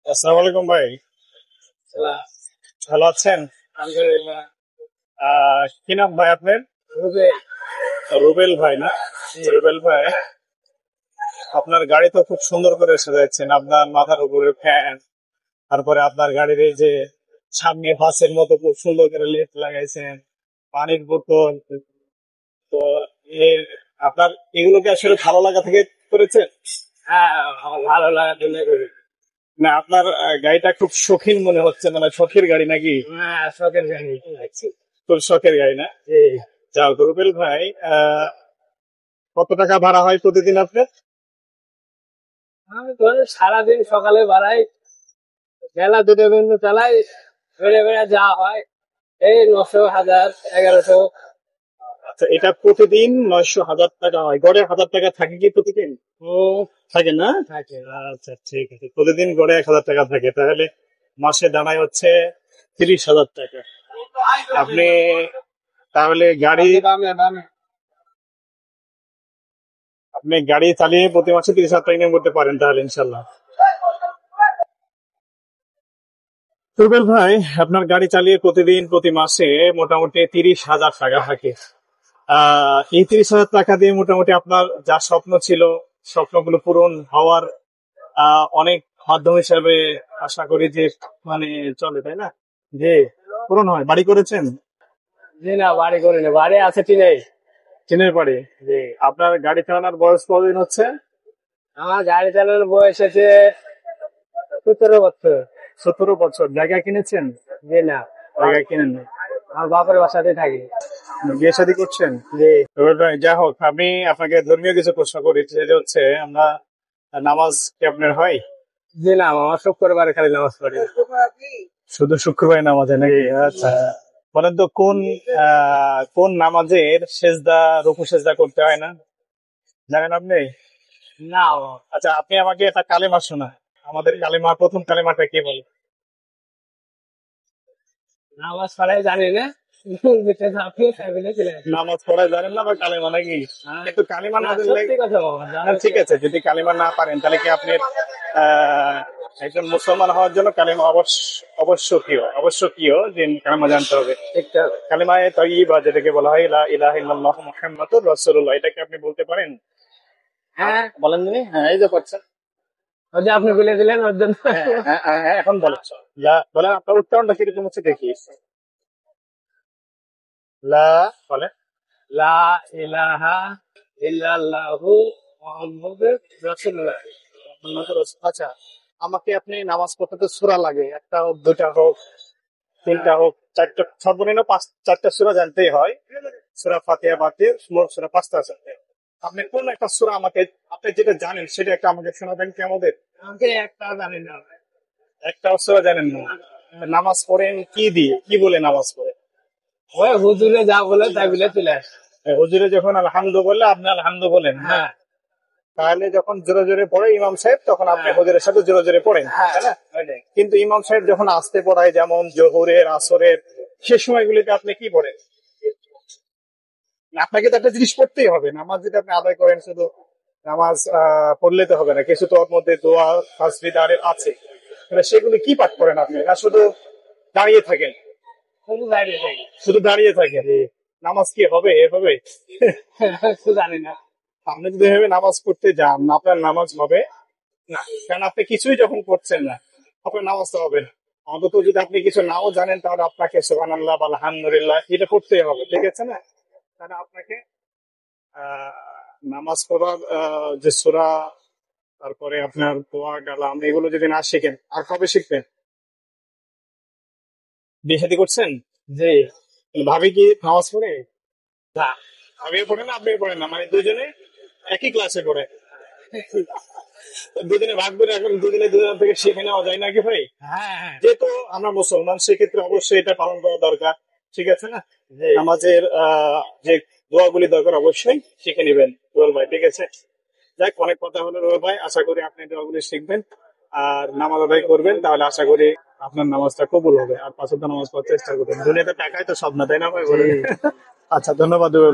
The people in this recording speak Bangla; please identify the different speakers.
Speaker 1: আসসালামু আলাইকুম ভাই। ভালো আছেন?
Speaker 2: আলহামদুলিল্লাহ।
Speaker 1: কি নাম ভাই আপনার?
Speaker 2: রুবেল।
Speaker 1: রুবেল ভাই না? রুবেল ভাই, আপনার গাড়ি তো খুব সুন্দর করে সাজাচ্ছেন। আপনার মাথার উপরে ফ্যান, তারপরে আপনার গাড়ির এই যে সামনে বাসের মতো খুব সুন্দর করে লেট লাগাইছেন, পানির বোতল। তো এর আপনার এগুলোকে আসলে ভালো লাগা থেকে করেছেন?
Speaker 2: হ্যাঁ, আমার ভালো লাগার জন্য করি।
Speaker 1: না, আপনার গাড়িটা খুব শৌখিন মনে হচ্ছে, মানে শখের গাড়ি নাকি?
Speaker 2: হ্যাঁ, শখের গাড়ি লাগছে।
Speaker 1: খুব শখের গাড়ি না?
Speaker 2: জি।
Speaker 1: যাও রুবেল ভাই, কত টাকা ভাড়া হয় প্রতিদিন আপনার?
Speaker 2: আমি তো সারাদিন সকালে বাড়াই, বেলা দুটো পর্যন্ত চালাই, বেড়ে বেড়ে যা হয় এই 900, 1000, 1100।
Speaker 1: আচ্ছা, এটা প্রতিদিন 900,000 টাকা হয়। গড়ে 1,000 টাকা থাকে কি প্রতিদিন? থাকে না?
Speaker 2: থাকে।
Speaker 1: আচ্ছা, ঠিক আছে। প্রতিদিন গড়ে 1,000 টাকা থাকে, তাহলে মাসে দাঁড়ায় হচ্ছে 30,000 টাকা। আপনি তাহলে আপনি গাড়ি চালিয়ে প্রতি মাসে 30,000 টাকা ইনকাম করতে পারেন তাহলে ইনশাল্লাহ। রুবেল ভাই, আপনার গাড়ি চালিয়ে প্রতিদিন প্রতি মাসে মোটামুটি 30,000 টাকা থাকে। এই 30,000 টাকা দিয়ে মোটামুটি আপনার যা স্বপ্ন ছিল, স্বপ্নগুলো পূরণ হওয়ার অনেক মাধ্যম হিসাবে আশা করি যে মানে চলে, তাই না? যে পূরণ হয়। বাড়ি করেছেন?
Speaker 2: জি না, বাড়ি করিনি, বাড়ি আছে টিনে।
Speaker 1: চীনের বাড়ি। যে আপনার গাড়ি চালানোর বয়স কতদিন হচ্ছে?
Speaker 2: আমার গাড়ি চালানোর বয়স আছে 17 বছর।
Speaker 1: 17 বছর। জায়গা কিনেছেন?
Speaker 2: জি না,
Speaker 1: জায়গা কিনেন না?
Speaker 2: আমার বাপের বাসাতে থাকি।
Speaker 1: বিয়ে শাদী করছেন?
Speaker 2: জি।
Speaker 1: রুবেল ভাই, যা হোক, আমি আপনাকে ধর্মীয় কিছু প্রশ্ন করি। সেটা হচ্ছে, আমরা নামাজ কি আপনার হয়?
Speaker 2: জি না, আমার শুক্রবারে খালি নামাজ পড়ি।
Speaker 1: শুধু শুক্রবারে নামাজ হয় নাকি? আচ্ছা, বলেন তো কোন নামাজের সেজদা রুকু সেজদা করতে হয় না, জানেন আপনি?
Speaker 2: না,
Speaker 1: আচ্ছা, আপনি আমাকে একটা কালেমা শোনা। আমাদের কালেমা, প্রথম কালেমাটা কি বলে?
Speaker 2: নামাজ পড়াই জানি না। আপনি ছিলেন।
Speaker 1: নামাজ পড়া জানেন না বা কালেমা নাকি? একটু কালেমা না জানলে।
Speaker 2: সত্যি কথা বাবা,
Speaker 1: ঠিক আছে, যদি কালেমা না পারেন তাহলে কি আপনি আহ একজন মুসলমান হওয়ার জন্য কালেমা অবশ্যকীয় যে কালেমা জানতে হবে।
Speaker 2: একটা
Speaker 1: কালেমায়ে তাইয়্যিবা, যেটাকে বলা হয় লা ইলাহা ইল্লাল্লাহু মুহাম্মাদুর রাসূলুল্লাহ, এটাকে আপনি বলতে পারেন?
Speaker 2: হ্যাঁ,
Speaker 1: বলেন দিনি। হ্যাঁ, এই যে পাচ্ছেন।
Speaker 2: ওই যে আপনি বলে দিলেন ওর জন্য।
Speaker 1: হ্যাঁ, হ্যাঁ, হ্যাঁ, হ্যাঁ, এখন বলেন। বলেন, আপনার উচ্চারণটা কিরকম হচ্ছে দেখি। লা, বলেন।
Speaker 2: লা ইলাহা ইল্লাল্লাহু মুহাম্মাদুর রাসূলুল্লাহ।
Speaker 1: আচ্ছা, আমাকে আপনি নামাজ পড়তে তো সূরা লাগে, একটা হোক, দুটা হোক, তিনটা হোক, চারটা, সর্বনিম্ন চারটা সূরা জানতেই হয়। সূরা ফাতিহা বাদ দিয়ে মোট সূরা 5টা আছে। আপনি কোন একটা সূরা আমাকে, আপনি যেটা জানেন সেটা একটা আমাকে শোনাবেন কি আমাদের?
Speaker 2: আমাকে একটা জানি না।
Speaker 1: একটা সূরা জানেন না? নামাজ পড়েন কি দিয়ে, কি বলে নামাজ পড়েন?
Speaker 2: ওই হুজুরে যা বলে তাই বলে চলে আসে।
Speaker 1: হুজুরে যখন আলহামদু বললে আপনি আলহামদু বলেন,
Speaker 2: হ্যাঁ,
Speaker 1: তাহলে যখন জোরে জোরে পড়ে ইমাম সাহেব, তখন আপনি হুজুরের সাথে জোরে জোরে পড়েন,
Speaker 2: হ্যাঁ,
Speaker 1: তাই না? কিন্তু ইমাম সাহেব যখন আস্তে পড়ায়, যেমন জোহরের, আসরের, সে সময়গুলিতে আপনি কি পড়েন? আপনাকে তো একটা জিনিস পড়তেই হবে। নামাজ যেটা আপনি আদায় করেন, শুধু নামাজ পড়লে তো হবে না, কিছু তো ওর মধ্যে দোয়া, তাসবিহ আছে। সেগুলো কি পাঠ করেন আপনি? না শুধু দাঁড়িয়ে থাকেন?
Speaker 2: শুধু দাঁড়িয়ে থাকি।
Speaker 1: শুধু দাঁড়িয়ে থাকেন? নামাজ কি হবে এভাবে?
Speaker 2: জানি না।
Speaker 1: আপনি যদি এভাবে নামাজ পড়তে যান, আপনার নামাজ হবে না, কারণ আপনি কিছুই যখন করছেন না, আপনার নামাজ তো হবে না। অন্তত যদি আপনি কিছু নাও জানেন, তাহলে আপনাকে সুবহানাল্লাহ বা আলহামদুলিল্লাহ এটা করতেই হবে, ঠিক আছে না? তাহলে আপনাকে আহ নামাজ পড়ার যে সূরা, তারপরে আপনার দোয়া, কালাম, এগুলো যদি না শিখেন, আর কবে শিখবেন? বিয়ে শাদী করছেন?
Speaker 2: জি
Speaker 1: ভাবি কি নামাজ পড়ে?
Speaker 2: না।
Speaker 1: আমিও পড়ে না, আপনিও পড়েন না, মানে দুজনে একই ক্লাসে পড়ে? দুদিনে ভাগ করে এখন দুদিনে দুজন থেকে শিখে নেওয়া যায় নাকি ভাই?
Speaker 2: হ্যাঁ, হ্যাঁ।
Speaker 1: যেহেতু আমরা মুসলমান, সেক্ষেত্রে অবশ্যই এটা পালন করা দরকার, ঠিক আছে না?
Speaker 2: জি।
Speaker 1: নামাজের যে দোয়াগুলি দরকার, অবশ্যই শিখে নেবেন রোল ভাই, ঠিক আছে? যাক, অনেক কথা হলো রোল ভাই, আশা করি আপনি দোয়াগুলি শিখবেন আর নামাজ আদায় করবেন, তাহলে আশা করি আপনার নামাজটা কবুল হবে। আর 5 ওয়াক্ত নামাজ পড়ার চেষ্টা করবেন। দুনিয়াতে টাকাই তো সব না, তাই না ভাই? বলেন। আচ্ছা, ধন্যবাদ রুবেল।